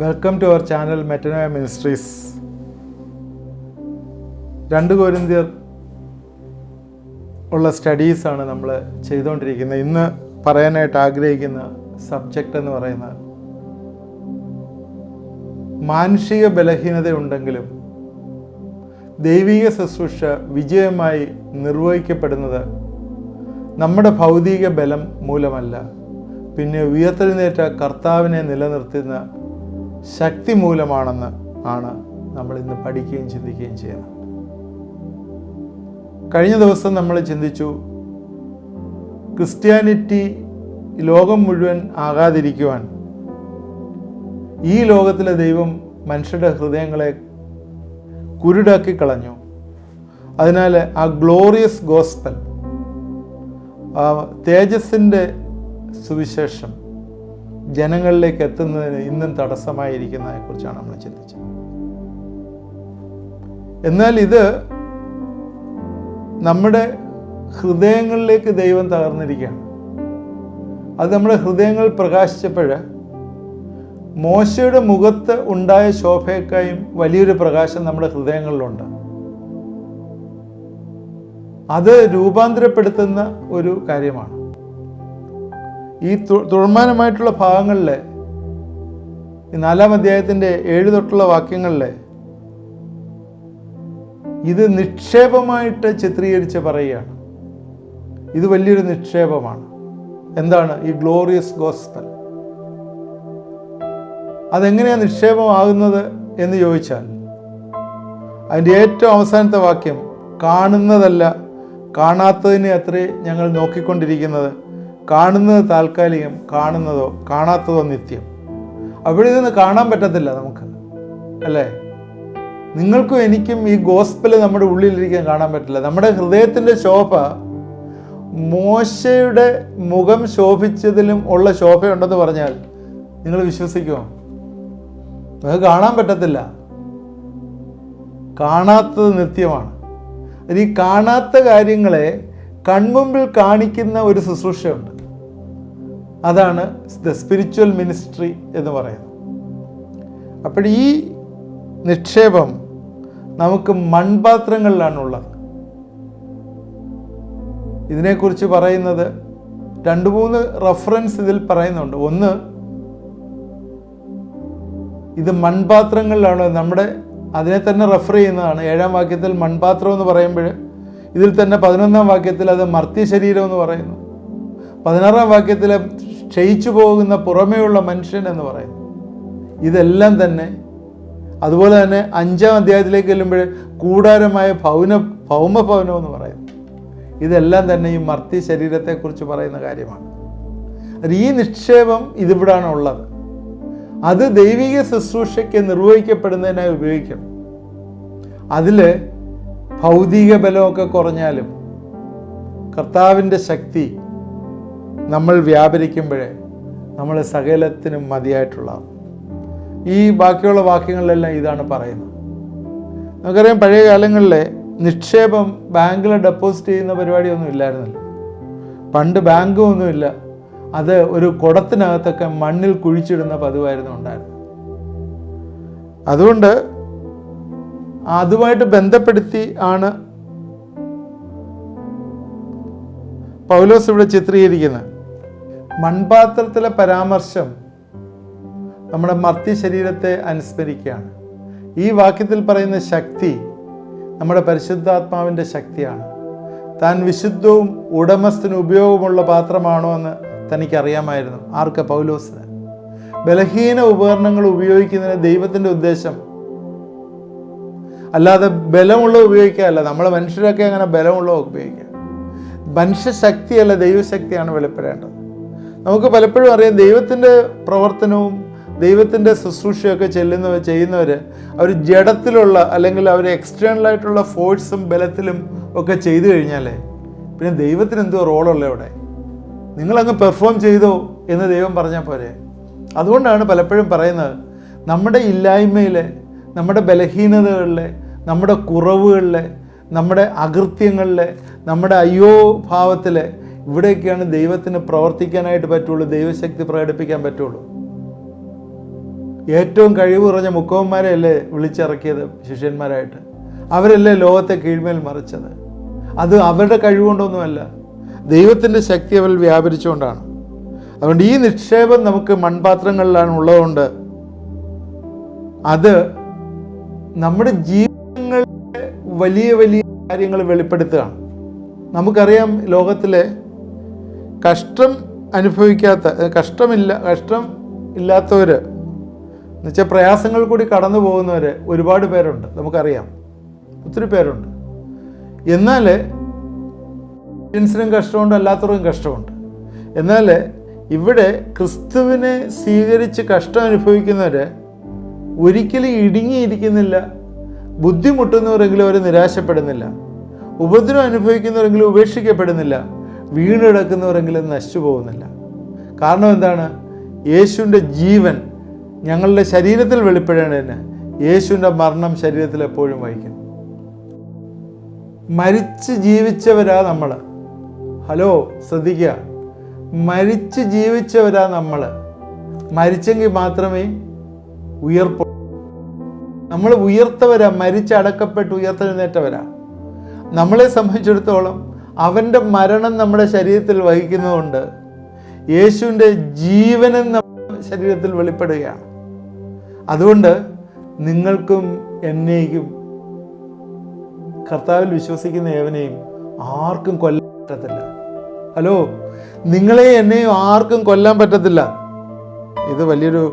Welcome to our channel Metanoia ministries. 2 കൊരിന്ത്യർ ഉള്ള സ്റ്റഡീസാണ് നമ്മൾ ചെയ്തുകൊണ്ടിരിക്കുന്നത്. ഇന്ന് പറയാനായിട്ട് ആഗ്രഹിക്കുന്ന സബ്ജക്റ്റ് എന്ന് പറയുന്നത് മാനുഷിക ബലഹീനതയുണ്ടെങ്കിലും ദൈവിക ശുശ്രൂഷ വിജയമായി നിർവഹിക്കപ്പെടുന്നത് നമ്മുടെ ഭൗതിക ബലം മൂലമല്ല, പിന്നെ ഉയർത്തെഴുന്നേറ്റ കർത്താവിനെ നിലനിർത്തുന്ന ശക്തി മൂലമാണെന്ന് ആണ് നമ്മൾ ഇന്ന് പഠിക്കുകയും ചിന്തിക്കുകയും ചെയ്യുന്നത്. കഴിഞ്ഞ ദിവസം നമ്മൾ ചിന്തിച്ചു, ക്രിസ്ത്യാനിറ്റി ലോകം മുഴുവൻ ആകാതിരിക്കുവാൻ ഈ ലോകത്തിലെ ദൈവം മനുഷ്യരുടെ ഹൃദയങ്ങളെ കുരുടാക്കി കളഞ്ഞു. അതിനാൽ ആ ഗ്ലോറിയസ് ഗോസ്പൽ, ആ തേജസ്സിൻ്റെ സുവിശേഷം ജനങ്ങളിലേക്ക് എത്തുന്നതിന് ഇന്നും തടസ്സമായിരിക്കുന്നതിനെക്കുറിച്ചാണ് നമ്മൾ ചിന്തിച്ചത്. എന്നാൽ ഇത് നമ്മുടെ ഹൃദയങ്ങളിലേക്ക് ദൈവം തകർന്നിരിക്കുകയാണ്. അത് നമ്മുടെ ഹൃദയങ്ങൾ പ്രകാശിച്ചപ്പോൾ മോശയുടെ മുഖത്ത് ഉണ്ടായ ശോഭയേക്കായും വലിയൊരു പ്രകാശം നമ്മുടെ ഹൃദയങ്ങളിലുണ്ട്. അത് രൂപാന്തരപ്പെടുത്തുന്ന ഒരു കാര്യമാണ്. ഈ തുടർമാനമായിട്ടുള്ള ഭാഗങ്ങളിൽ ഈ 4-ാം അധ്യായത്തിൻ്റെ 7 തൊട്ടുള്ള വാക്യങ്ങളിൽ ഇത് നിക്ഷേപമായിട്ട് ചിത്രീകരിച്ച് പറയുകയാണ്. ഇത് വലിയൊരു നിക്ഷേപമാണ്. എന്താണ് ഈ ഗ്ലോറിയസ് ഗോസ്പൽ? അതെങ്ങനെയാണ് നിക്ഷേപമാകുന്നത് എന്ന് ചോദിച്ചാൽ, അതിൻ്റെ ഏറ്റവും അവസാനത്തെ വാക്യം, കാണുന്നതല്ല കാണാത്തതിനെ അത്രേ ഞങ്ങൾ നോക്കിക്കൊണ്ടിരിക്കുന്നത്, കാണുന്നത് താൽക്കാലികം, കാണാത്തതോ നിത്യം. അവിടെ ഇതൊന്ന് കാണാൻ പറ്റത്തില്ല നമുക്ക്, അല്ലേ? നിങ്ങൾക്കും എനിക്കും ഈ ഗോസ്പൽ നമ്മുടെ ഉള്ളിലിരിക്കാൻ കാണാൻ പറ്റില്ല. നമ്മുടെ ഹൃദയത്തിൻ്റെ ശോഭ മോശയുടെ മുഖം ശോഭിച്ചതിലും ഉള്ള ശോഭയുണ്ടെന്ന് പറഞ്ഞാൽ നിങ്ങൾ വിശ്വസിക്കുമോ? നിങ്ങൾക്ക് കാണാൻ പറ്റത്തില്ല. കാണാത്തത് നിത്യമാണ്. ഈ കാണാത്ത കാര്യങ്ങളെ കൺമുമ്പിൽ കാണിക്കുന്ന ഒരു ശുശ്രൂഷയുണ്ട്. അതാണ് ദ സ്പിരിച്വൽ മിനിസ്ട്രി എന്ന് പറയുന്നത്. അപ്പോൾ ഈ നിക്ഷേപം നമുക്ക് മൺപാത്രങ്ങളിലാണുള്ളത്. ഇതിനെക്കുറിച്ച് പറയുന്നത് 2-3 റെഫറൻസ് ഇതിൽ പറയുന്നുണ്ട്. ഒന്ന്, ഇത് മൺപാത്രങ്ങളിലാണ്. നമ്മുടെ അതിനെ തന്നെ റെഫർ ചെയ്യുന്നതാണ്. 7-ാം വാക്യത്തിൽ മൺപാത്രം എന്ന് പറയുമ്പോൾ ഇതിൽ തന്നെ 11-ാം വാക്യത്തിൽ അത് മർത്യ ശരീരം എന്ന് പറയുന്നു. 16-ാം വാക്യത്തിൽ ക്ഷയിച്ചു പോകുന്ന പുറമേയുള്ള മനുഷ്യൻ എന്ന് പറയുന്നു. ഇതെല്ലാം തന്നെ, അതുപോലെ തന്നെ 5-ാം അധ്യായത്തിലേക്ക് ചെല്ലുമ്പോൾ കൂടാരമായ ഭൗമഭവനം എന്ന് പറയുന്നു. ഇതെല്ലാം തന്നെ ഈ മർത്യ ശരീരത്തെക്കുറിച്ച് പറയുന്ന കാര്യമാണ്. ഈ നിക്ഷേപം ഇതിവിടാണ് ഉള്ളത്. അത് ദൈവിക ശുശ്രൂഷയ്ക്ക് നിർവഹിക്കപ്പെടുന്നതിനായി ഉപയോഗിക്കണം. അതിൽ ഭൗതിക ബലമൊക്കെ കുറഞ്ഞാലും കർത്താവിൻ്റെ ശക്തി നമ്മൾ വ്യാപരിക്കുമ്പോഴേ നമ്മൾ സകലത്തിനും മതിയായിട്ടുള്ളതാണ്. ഈ ബാക്കിയുള്ള വാക്യങ്ങളിലെല്ലാം ഇതാണ് പറയുന്നത്. നമുക്കറിയാം, പഴയ കാലങ്ങളിലെ നിക്ഷേപം ബാങ്കിൽ ഡെപ്പോസിറ്റ് ചെയ്യുന്ന പരിപാടിയൊന്നും ഇല്ലായിരുന്നല്ലോ. പണ്ട് ബാങ്കും ഒന്നുമില്ല. അത് ഒരു കുടത്തിനകത്തൊക്കെ മണ്ണിൽ കുഴിച്ചിടുന്ന പതിവായിരുന്നു ഉണ്ടായിരുന്നത്. അതുകൊണ്ട് അതുമായിട്ട് ബന്ധപ്പെടുത്തി ആണ് പൗലോസ് ഇവിടെ ചിത്രീകരിക്കുന്നത്. മൺപാത്രത്തിലെ പരാമർശം നമ്മുടെ മർത്യ ശരീരത്തെ അനുസ്മരിക്കുകയാണ്. ഈ വാക്യത്തിൽ പറയുന്ന ശക്തി നമ്മുടെ പരിശുദ്ധാത്മാവിൻ്റെ ശക്തിയാണ്. താൻ വിശുദ്ധവും ഉടമസ്ഥന് ഉപയോഗമുള്ള പാത്രമാണോ എന്ന് തനിക്കറിയാമായിരുന്നു. ആർക്ക്? പൗലോസിന്. ബലഹീന ഉപകരണങ്ങൾ ഉപയോഗിക്കുന്നതിന് ദൈവത്തിൻ്റെ ഉദ്ദേശം അല്ലാതെ ബലമുള്ള ഉപയോഗിക്കുകയല്ല. നമ്മളെ മനുഷ്യരൊക്കെ അങ്ങനെ ബലമുള്ള ഉപയോഗിക്കുക. മനുഷ്യശക്തിയല്ല, ദൈവശക്തിയാണ് വെളിപ്പെടേണ്ടത്. നമുക്ക് പലപ്പോഴും അറിയാം, ദൈവത്തിൻ്റെ പ്രവർത്തനവും ദൈവത്തിൻ്റെ ശുശ്രൂഷയൊക്കെ ചെയ്യുന്നവർ അവർ ജഡത്തിലുള്ള അല്ലെങ്കിൽ അവർ എക്സ്റ്റേണലായിട്ടുള്ള ഫോഴ്സും ബലത്തിലും ഒക്കെ ചെയ്തു കഴിഞ്ഞാലേ പിന്നെ ദൈവത്തിന് എന്തോ റോളുള്ള ഇവിടെ? നിങ്ങളങ്ങ് പെർഫോം ചെയ്തോ എന്ന് ദൈവം പറഞ്ഞാൽ പോരെ? അതുകൊണ്ടാണ് പലപ്പോഴും പറയുന്നത്, നമ്മുടെ ഇല്ലായ്മയിലെ, നമ്മുടെ ബലഹീനതകളിലെ, നമ്മുടെ കുറവുകളിലെ, നമ്മുടെ അകൃത്യങ്ങളിലെ, നമ്മുടെ അയ്യോ ഭാവത്തിലെ, ഇവിടെയൊക്കെയാണ് ദൈവത്തിന് പ്രവർത്തിക്കാനായിട്ട് പറ്റുള്ളൂ, ദൈവശക്തി പ്രകടിപ്പിക്കാൻ പറ്റുള്ളൂ. ഏറ്റവും കഴിവ് കുറഞ്ഞ മുക്കവന്മാരെയല്ലേ വിളിച്ചിറക്കിയത് ശിഷ്യന്മാരായിട്ട്? അവരല്ലേ ലോകത്തെ കീഴ്മേൽ മറിച്ചത്? അത് അവരുടെ കഴിവുകൊണ്ടൊന്നുമല്ല, ദൈവത്തിൻ്റെ ശക്തി അവരിൽ വ്യാപരിച്ചുകൊണ്ടാണ്. അതുകൊണ്ട് ഈ നിക്ഷേപം നമുക്ക് മൺപാത്രങ്ങളിലാണ് ഉള്ളതുകൊണ്ട് അത് നമ്മുടെ ജീവിതങ്ങളിലെ വലിയ വലിയ കാര്യങ്ങൾ വെളിപ്പെടുത്തുകയാണ്. നമുക്കറിയാം, ലോകത്തിലെ കഷ്ടം ഇല്ലാത്തവർ എന്നുവെച്ചാൽ പ്രയാസങ്ങൾ കൂടി കടന്നു പോകുന്നവർ ഒരുപാട് പേരുണ്ട്, നമുക്കറിയാം, ഒത്തിരി പേരുണ്ട്. എന്നാൽ ക്രിസ്ത്യൻസിനും കഷ്ടമുണ്ട്, അല്ലാത്തവർക്കും കഷ്ടമുണ്ട്. എന്നാൽ ഇവിടെ ക്രിസ്തുവിനെ സ്വീകരിച്ച് കഷ്ടം അനുഭവിക്കുന്നവർ ഒരിക്കലും ഇടുങ്ങിയിരിക്കുന്നില്ല, ബുദ്ധിമുട്ടുന്നവരെങ്കിലും അവർ നിരാശപ്പെടുന്നില്ല, ഉപദ്രവം അനുഭവിക്കുന്നവരെങ്കിലും ഉപേക്ഷിക്കപ്പെടുന്നില്ല, വീണെടുക്കുന്നവരെങ്കിലും നശിച്ചു പോകുന്നില്ല. കാരണം എന്താണ്? യേശുവിൻ്റെ ജീവൻ ഞങ്ങളുടെ ശരീരത്തിൽ വെളിപ്പെടേണ്ടതിന് യേശുവിൻ്റെ മരണം ശരീരത്തിൽ എപ്പോഴും വഹിക്കും. മരിച്ച് ജീവിച്ചവരാ നമ്മൾ. ഹലോ, ശ്രദ്ധിക്കുക, മരിച്ച് ജീവിച്ചവരാ നമ്മൾ. മരിച്ചെങ്കിൽ മാത്രമേ ഉയർപ്പുള്ളൂ. നമ്മൾ ഉയർത്തവരാ, മരിച്ചടക്കപ്പെട്ട് ഉയർത്തെഴുന്നേറ്റവരാ. നമ്മളെ സംബന്ധിച്ചിടത്തോളം അവൻ്റെ മരണം നമ്മുടെ ശരീരത്തിൽ വഹിക്കുന്നതുകൊണ്ട് യേശുവിൻ്റെ ജീവനും നമ്മുടെ ശരീരത്തിൽ വെളിപ്പെടുകയാണ്. അതുകൊണ്ട് നിങ്ങൾക്കും എന്നേക്കും കർത്താവിൽ വിശ്വസിക്കുന്ന ഏവനെയും ആർക്കും കൊല്ലാൻ പറ്റത്തില്ല. ഹലോ, നിങ്ങളെ എന്നെയും ആർക്കും കൊല്ലാൻ പറ്റത്തില്ല. ഇത് വലിയൊരു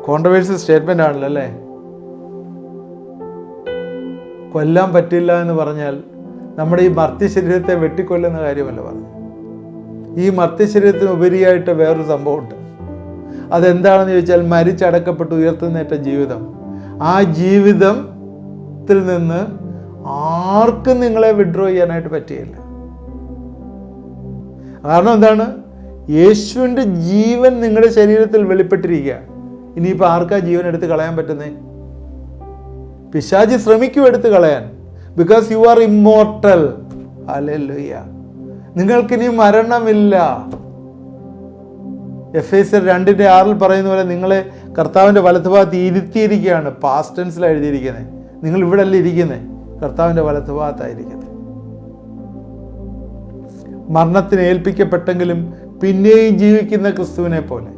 കോൺട്രവേഴ്സ്യൽ സ്റ്റേറ്റ്മെൻ്റ് ആണല്ലോ അല്ലേ? കൊല്ലാൻ പറ്റില്ല എന്ന് പറഞ്ഞാൽ നമ്മുടെ ഈ മർത്യശരീരത്തെ വെട്ടിക്കൊല്ലുന്ന കാര്യമല്ല പറഞ്ഞു. ഈ മർത്യശരീരത്തിന് ഉപരിയായിട്ട് വേറൊരു സംഭവമുണ്ട്. അതെന്താണെന്ന് ചോദിച്ചാൽ മരിച്ചടക്കപ്പെട്ട് ഉയർത്തുന്നേറ്റ ജീവിതം. ആ ജീവിതത്തിൽ നിന്ന് ആർക്കും നിങ്ങളെ വിഡ്രോ ചെയ്യാനായിട്ട് പറ്റുകയില്ല. കാരണം എന്താണ്? യേശുവിൻ്റെ ജീവൻ നിങ്ങളുടെ ശരീരത്തിൽ വെളിപ്പെട്ടിരിക്കുക. ഇനിയിപ്പോൾ ആർക്കാ ജീവൻ എടുത്ത് കളയാൻ പറ്റുന്നേ? പിശാചി ശ്രമിക്കും എടുത്ത് കളയാൻ. Because you are immortal. ഹല്ലേലൂയ. നിങ്ങൾക്കിനി മരണമില്ല. എഫേസ്യർ 2:6 പറയുന്ന പോലെ നിങ്ങളെ കർത്താവിൻ്റെ വലത്തുഭാഗത്ത് ഇരുത്തിയിരിക്കുകയാണ്. പാസ്റ്റ് ടെൻസിലാണ് എഴുതിയിരിക്കുന്നത്. നിങ്ങൾ ഇവിടെ അല്ല ഇരിക്കുന്നത്, കർത്താവിൻ്റെ വലത്തുഭാഗത്തായിരിക്കുന്നത്. മരണത്തിന് ഏൽപ്പിക്കപ്പെട്ടെങ്കിലും പിന്നെയും ജീവിക്കുന്ന ക്രിസ്തുവിനെ പോലെ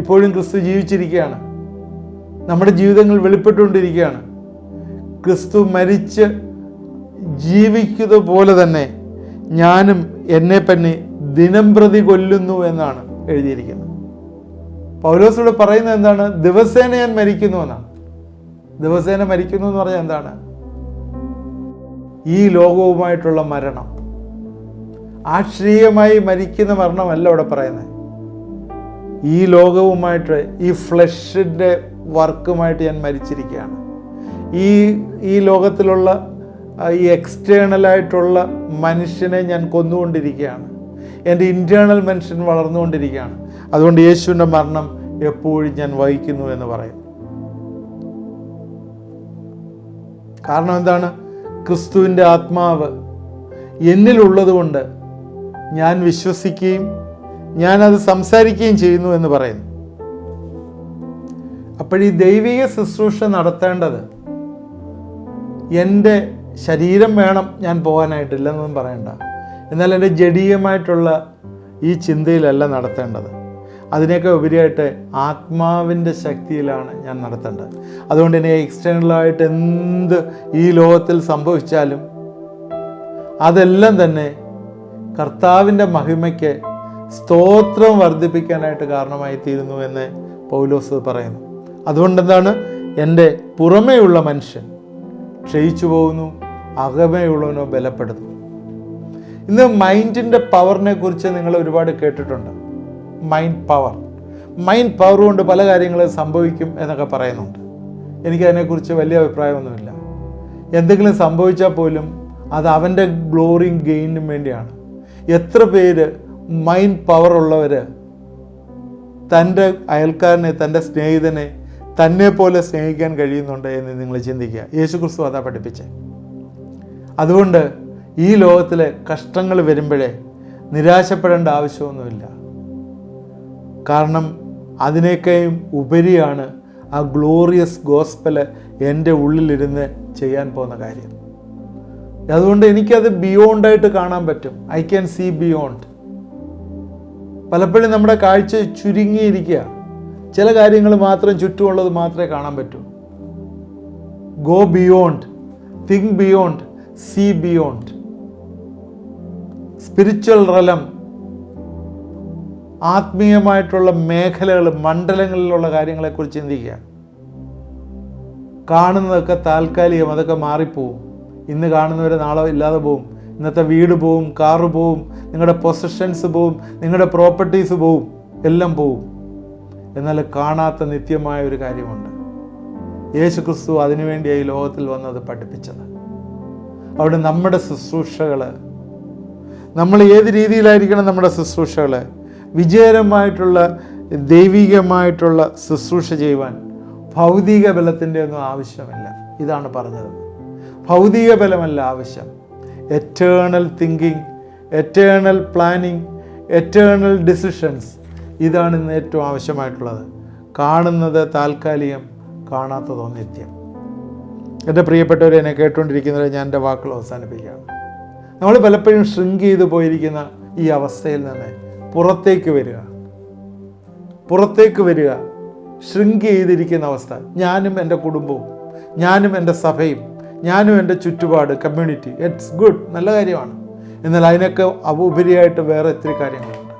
ഇപ്പോഴും ക്രിസ്തു ജീവിച്ചിരിക്കുകയാണ്. നമ്മുടെ ജീവിതങ്ങൾ വെളിപ്പെട്ടുകൊണ്ടിരിക്കുകയാണ്. ക്രിസ്തു മരിച്ച് ജീവിക്കുന്നത് പോലെ തന്നെ ഞാനും എന്നെ തന്നെ ദിനംപ്രതി കൊല്ലുന്നു എന്നാണ് എഴുതിയിരിക്കുന്നത്. പൗലോസിലൂടെ പറയുന്നത് എന്താണ്? ദിവസേന ഞാൻ മരിക്കുന്നു എന്നാണ്. ദിവസേന മരിക്കുന്നു എന്ന് പറഞ്ഞാൽ എന്താണ്? ഈ ലോകവുമായിട്ടുള്ള മരണം, ആക്ഷരീയമായി മരിക്കുന്ന മരണമല്ല ഇവിടെ പറയുന്നത്. ഈ ലോകവുമായിട്ട്, ഈ ഫ്ലഷിൻ്റെ വർക്കുമായിട്ട് ഞാൻ മരിച്ചിരിക്കുകയാണ്. ഈ ലോകത്തിലുള്ള ഈ എക്സ്റ്റേണലായിട്ടുള്ള മനുഷ്യനെ ഞാൻ കൊന്നുകൊണ്ടിരിക്കുകയാണ്. എൻ്റെ ഇൻറ്റേർണൽ മനുഷ്യൻ വളർന്നുകൊണ്ടിരിക്കുകയാണ്. അതുകൊണ്ട് യേശുവിൻ്റെ മരണം എപ്പോഴും ഞാൻ വഹിക്കുന്നു എന്ന് പറയും. കാരണം എന്താണ്? ക്രിസ്തുവിൻ്റെ ആത്മാവ് എന്നിലുള്ളത് കൊണ്ട് ഞാൻ വിശ്വസിക്കുകയും ഞാനത് സംസാരിക്കുകയും ചെയ്യുന്നു എന്ന് പറയുന്നു. അപ്പോഴീ ദൈവിക ശുശ്രൂഷ നടത്തേണ്ടത് എൻ്റെ ശരീരം വേണം ഞാൻ പോകാനായിട്ടില്ലെന്നൊന്നും പറയണ്ട. എന്നാൽ എൻ്റെ ജഡീയമായിട്ടുള്ള ഈ ചിന്തയിലല്ല നടത്തേണ്ടത്. അതിനേക്കാൾ ഉപരിയായിട്ട് ആത്മാവിൻ്റെ ശക്തിയിലാണ് ഞാൻ നടത്തേണ്ടത്. അതുകൊണ്ട് തന്നെ എക്സ്റ്റേണലായിട്ട് എന്ത് ഈ ലോകത്തിൽ സംഭവിച്ചാലും അതെല്ലാം തന്നെ കർത്താവിൻ്റെ മഹിമയ്ക്ക് സ്തോത്രം വർദ്ധിപ്പിക്കാനായിട്ട് കാരണമായി തീരുന്നു എന്ന് പൗലോസ് പറയുന്നു. അതുകൊണ്ടെന്താണ്? എൻ്റെ പുറമേയുള്ള മനുഷ്യൻ ക്ഷയിച്ചു പോകുന്നു, അകമേയുള്ളവനോ ബലപ്പെടുന്നു. ഇന്ന് മൈൻഡിൻ്റെ പവറിനെ കുറിച്ച് നിങ്ങൾ ഒരുപാട് കേട്ടിട്ടുണ്ട്. മൈൻഡ് പവർ കൊണ്ട് പല കാര്യങ്ങളും സംഭവിക്കും എന്നൊക്കെ പറയുന്നുണ്ട്. എനിക്കതിനെക്കുറിച്ച് വലിയ അഭിപ്രായമൊന്നുമില്ല. എന്തെങ്കിലും സംഭവിച്ചാൽ പോലും അത് അവൻ്റെ ഗ്ലോറിയും ഗെയിനും വേണ്ടിയാണ്. എത്ര പേര് മൈൻഡ് പവർ ഉള്ളവർ തൻ്റെ അയൽക്കാരനെ, തൻ്റെ സ്നേഹിതനെ തന്നെ പോലെ സ്നേഹിക്കാൻ കഴിയുന്നുണ്ട് എന്ന് നിങ്ങൾ ചിന്തിക്കുക. യേശുക്രിസ്തു അതാ പഠിപ്പിച്ചേ. അതുകൊണ്ട് ഈ ലോകത്തിലെ കഷ്ടങ്ങൾ വരുമ്പോഴേ നിരാശപ്പെടേണ്ട ആവശ്യമൊന്നുമില്ല. കാരണം അതിനേക്കാളും ഉപരിയാണ് ആ ഗ്ലോറിയസ് ഗോസ്പല് എൻ്റെ ഉള്ളിലിരുന്ന് ചെയ്യാൻ പോകുന്ന കാര്യം. അതുകൊണ്ട് എനിക്കത് ബിയോണ്ടായിട്ട് കാണാൻ പറ്റും. I can see beyond. പലപ്പോഴും നമ്മുടെ കാഴ്ച ചുരുങ്ങിയിരിക്കുക. ചില കാര്യങ്ങൾ മാത്രം ചുറ്റുമുള്ളത് മാത്രമേ കാണാൻ പറ്റൂ. Go beyond, think beyond, see beyond. Spiritual realm, ആത്മീയമായിട്ടുള്ള മേഖലകൾ, മണ്ഡലങ്ങളിലുള്ള കാര്യങ്ങളെക്കുറിച്ച് ചിന്തിക്കുക. കാണുന്നതൊക്കെ താൽക്കാലികം, അതൊക്കെ മാറിപ്പോവും. ഇന്ന് കാണുന്നവരെ നാളെ ഇല്ലാതെ പോവും. ഇന്നത്തെ വീട് പോവും, കാറ് പോവും, നിങ്ങളുടെ പൊസഷൻസ് പോവും, നിങ്ങളുടെ പ്രോപ്പർട്ടീസ് പോവും, എല്ലാം പോവും. എന്നാൽ കാണാത്ത നിത്യമായ ഒരു കാര്യമുണ്ട്. യേശു ക്രിസ്തു അതിനുവേണ്ടിയായി ലോകത്തിൽ വന്നത് പഠിപ്പിച്ചത്. അവിടെ നമ്മുടെ ശുശ്രൂഷകൾ, നമ്മൾ ഏത് രീതിയിലായിരിക്കണം നമ്മുടെ ശുശ്രൂഷകൾ? വിജയകരമായിട്ടുള്ള ദൈവികമായിട്ടുള്ള ശുശ്രൂഷ ചെയ്യുവാൻ ഭൗതിക ബലത്തിൻ്റെ ഒന്നും ആവശ്യമില്ല. ഇതാണ് പറഞ്ഞത്. ഭൗതിക ബലമല്ല ആവശ്യം. Eternal thinking, eternal planning, eternal decisions. ഇതാണ് ഇന്ന് ഏറ്റവും ആവശ്യമായിട്ടുള്ളത്. കാണുന്നത് താൽക്കാലികം, കാണാത്തതോ നിത്യം. എൻ്റെ പ്രിയപ്പെട്ടവരെ, എന്നെ കേട്ടുകൊണ്ടിരിക്കുന്നവരെ, ഞാൻ എൻ്റെ വാക്കുകൾ അവസാനിപ്പിക്കുകയാണ്. നമ്മൾ പലപ്പോഴും ഷ്രിങ്ക് ചെയ്തു പോയിരിക്കുന്ന ഈ അവസ്ഥയിൽ നിന്ന് പുറത്തേക്ക് വരിക. ഷ്രിങ്ക് ചെയ്തിരിക്കുന്ന അവസ്ഥ. ഞാനും എൻ്റെ കുടുംബവും, ഞാനും എൻ്റെ സഭയും, ഞാനും എൻ്റെ ചുറ്റുപാട്, കമ്മ്യൂണിറ്റി, ഇറ്റ്സ് ഗുഡ്, നല്ല കാര്യമാണ്. എന്നാൽ അതിനൊക്കെ ഉപരിയായിട്ട് വേറെ ഒത്തിരി കാര്യങ്ങളുണ്ട്.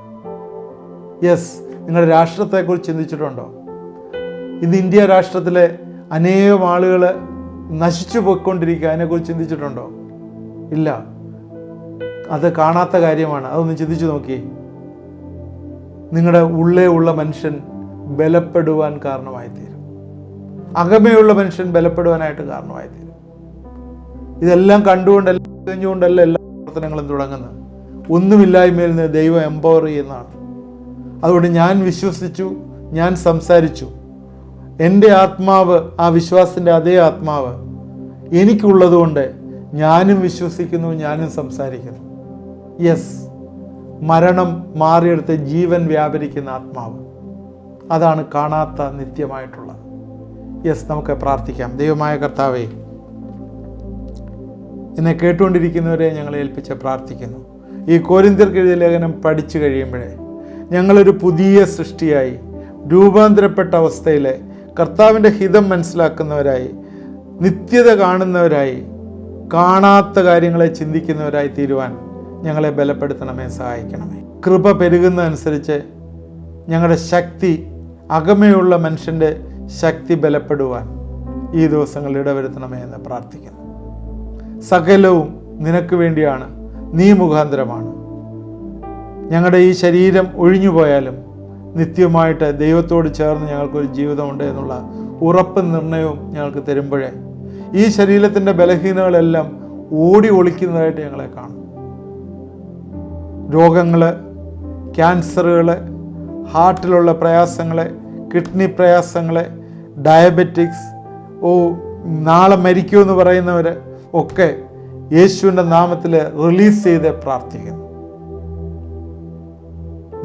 യെസ്, നിങ്ങളുടെ രാഷ്ട്രത്തെക്കുറിച്ച് ചിന്തിച്ചിട്ടുണ്ടോ? ഇന്ന് ഇന്ത്യ രാഷ്ട്രത്തിലെ അനേകം ആളുകൾ നശിച്ചു പോയിക്കൊണ്ടിരിക്കുക. അതിനെക്കുറിച്ച് ചിന്തിച്ചിട്ടുണ്ടോ? ഇല്ല. അത് കാണാത്ത കാര്യമാണ്. അതൊന്ന് ചിന്തിച്ചു നോക്കിയേ. നിങ്ങളുടെ ഉള്ളേ ഉള്ള മനുഷ്യൻ ബലപ്പെടുവാൻ കാരണമായിത്തീരും. അകമയുള്ള മനുഷ്യൻ ബലപ്പെടുവാനായിട്ട് കാരണമായിത്തീരും. ഇതെല്ലാം കഴിഞ്ഞുകൊണ്ടല്ല എല്ലാ പ്രവർത്തനങ്ങളും തുടങ്ങുന്നത്. ഒന്നുമില്ലായ്മയിൽ നിന്ന് ദൈവം എംപവർ ചെയ്യുന്നതാണ്. അതുകൊണ്ട് ഞാൻ വിശ്വസിച്ചു, ഞാൻ സംസാരിച്ചു. എൻ്റെ ആത്മാവ്, ആ വിശ്വാസത്തിൻ്റെ അതേ ആത്മാവ് എനിക്കുള്ളതുകൊണ്ട് ഞാനും വിശ്വസിക്കുന്നു, ഞാനും സംസാരിക്കുന്നു. യെസ്, മരണം മാറിയെടുത്ത് ജീവൻ വ്യാപരിക്കുന്ന ആത്മാവ്, അതാണ് കാണാത്ത നിത്യമായിട്ടുള്ളത്. യെസ്, നമുക്ക് പ്രാർത്ഥിക്കാം. ദൈവമായ കർത്താവേ, എന്നെ കേട്ടുകൊണ്ടിരിക്കുന്നവരെ ഞങ്ങളെ ഏൽപ്പിച്ച് പ്രാർത്ഥിക്കുന്നു. ഈ കൊരിന്ത്യർക്ക് എഴുതിയ ലേഖനം പഠിച്ചു കഴിയുമ്പോഴേ ഞങ്ങളൊരു പുതിയ സൃഷ്ടിയായി, രൂപാന്തരപ്പെട്ട അവസ്ഥയിലെ കർത്താവിൻ്റെ ഹിതം മനസ്സിലാക്കുന്നവരായി, നിത്യത കാണുന്നവരായി, കാണാത്ത കാര്യങ്ങളെ ചിന്തിക്കുന്നവരായി തീരുവാൻ ഞങ്ങളെ ബലപ്പെടുത്തണമേ, സഹായിക്കണമേ. കൃപ പെരുകുന്നതനുസരിച്ച് ഞങ്ങളുടെ ശക്തി, അകമയുള്ള മനുഷ്യൻ്റെ ശക്തി ബലപ്പെടുവാൻ ഈ ദിവസങ്ങളിൽ ഇടവരുത്തണമേ എന്ന് പ്രാർത്ഥിക്കുന്നു. സകലവും നിനക്ക് വേണ്ടിയാണ്, നീ മുഖാന്തരമാണ്. ഞങ്ങളുടെ ഈ ശരീരം ഒഴിഞ്ഞുപോയാലും നിത്യമായിട്ട് ദൈവത്തോട് ചേർന്ന് ഞങ്ങൾക്കൊരു ജീവിതമുണ്ട് എന്നുള്ള ഉറപ്പ് നിർണയവും ഞങ്ങൾക്ക് തരുമ്പോഴേ ഈ ശരീരത്തിൻ്റെ ബലഹീനതകളെല്ലാം ഓടി ഒളിക്കുന്നതായിട്ട് ഞങ്ങളെ കാണും. രോഗങ്ങൾ, ക്യാൻസറുകൾ, ഹാർട്ടിലുള്ള പ്രയാസങ്ങൾ, കിഡ്നി പ്രയാസങ്ങൾ, ഡയബറ്റിക്സ്, നാളെ മരിക്കുമെന്ന് പറയുന്നവർ ഒക്കെ യേശുവിൻ്റെ നാമത്തിൽ റിലീസ് ചെയ്ത് പ്രാർത്ഥിക്കുന്നു.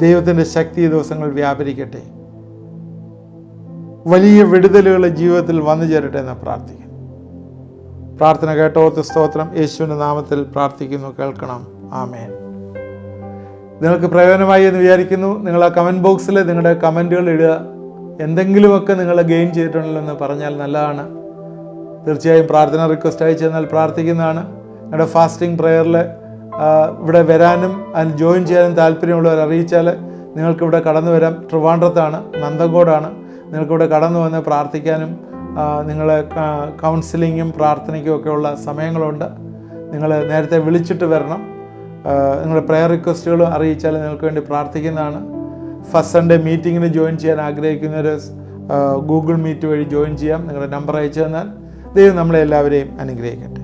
ദൈവത്തിൻ്റെ ശക്തി ഈ ദിവസങ്ങൾ വ്യാപരിക്കട്ടെ. വലിയ വിടുതലുകൾ ജീവിതത്തിൽ വന്നു ചേരട്ടെ എന്ന് പ്രാർത്ഥിക്കുന്നു. പ്രാർത്ഥന കേട്ടോർത്ത് സ്തോത്രം. യേശുവിൻ്റെ നാമത്തിൽ പ്രാർത്ഥിക്കുന്നു, കേൾക്കണം. ആമേൻ. നിങ്ങൾക്ക് പ്രയോജനമായി എന്ന് വിചാരിക്കുന്നു. നിങ്ങൾ ആ കമൻറ്റ് ബോക്സിൽ നിങ്ങളുടെ കമൻറ്റുകൾ ഇടുക. എന്തെങ്കിലുമൊക്കെ നിങ്ങൾ ഗെയിൻ ചെയ്തിട്ടുണ്ടല്ലോ എന്ന് പറഞ്ഞാൽ നല്ലതാണ്. തീർച്ചയായും പ്രാർത്ഥന റിക്വസ്റ്റ് അയച്ചു തന്നാൽ പ്രാർത്ഥിക്കുന്നതാണ്. നിങ്ങളുടെ ഫാസ്റ്റിംഗ് പ്രയറിൽ ഇവിടെ വരാനും അതിൽ ജോയിൻ ചെയ്യാനും താല്പര്യമുള്ളവർ അറിയിച്ചാൽ നിങ്ങൾക്കിവിടെ കടന്നു വരാം. ട്രിവാൻഡ്രത്താണ്, നന്തങ്കോടാണ്. നിങ്ങൾക്കിവിടെ കടന്നു വന്ന് പ്രാർത്ഥിക്കാനും നിങ്ങളെ കൗൺസിലിങ്ങും പ്രാർത്ഥനയ്ക്കും ഒക്കെയുള്ള സമയങ്ങളുണ്ട്. നിങ്ങൾ നേരത്തെ വിളിച്ചിട്ട് വരണം. നിങ്ങളുടെ പ്രയർ റിക്വസ്റ്റുകളും അറിയിച്ചാൽ നിങ്ങൾക്ക് വേണ്ടി പ്രാർത്ഥിക്കുന്നതാണ്. ഫസ്റ്റ് സൺഡേ മീറ്റിങ്ങിന് ജോയിൻ ചെയ്യാൻ ആഗ്രഹിക്കുന്നവർ ഗൂഗിൾ മീറ്റ് വഴി ജോയിൻ ചെയ്യാം. നിങ്ങളുടെ നമ്പർ അയച്ചു തന്നാൽ ദൈവം നമ്മളെ എല്ലാവരെയും അനുഗ്രഹിക്കട്ടെ.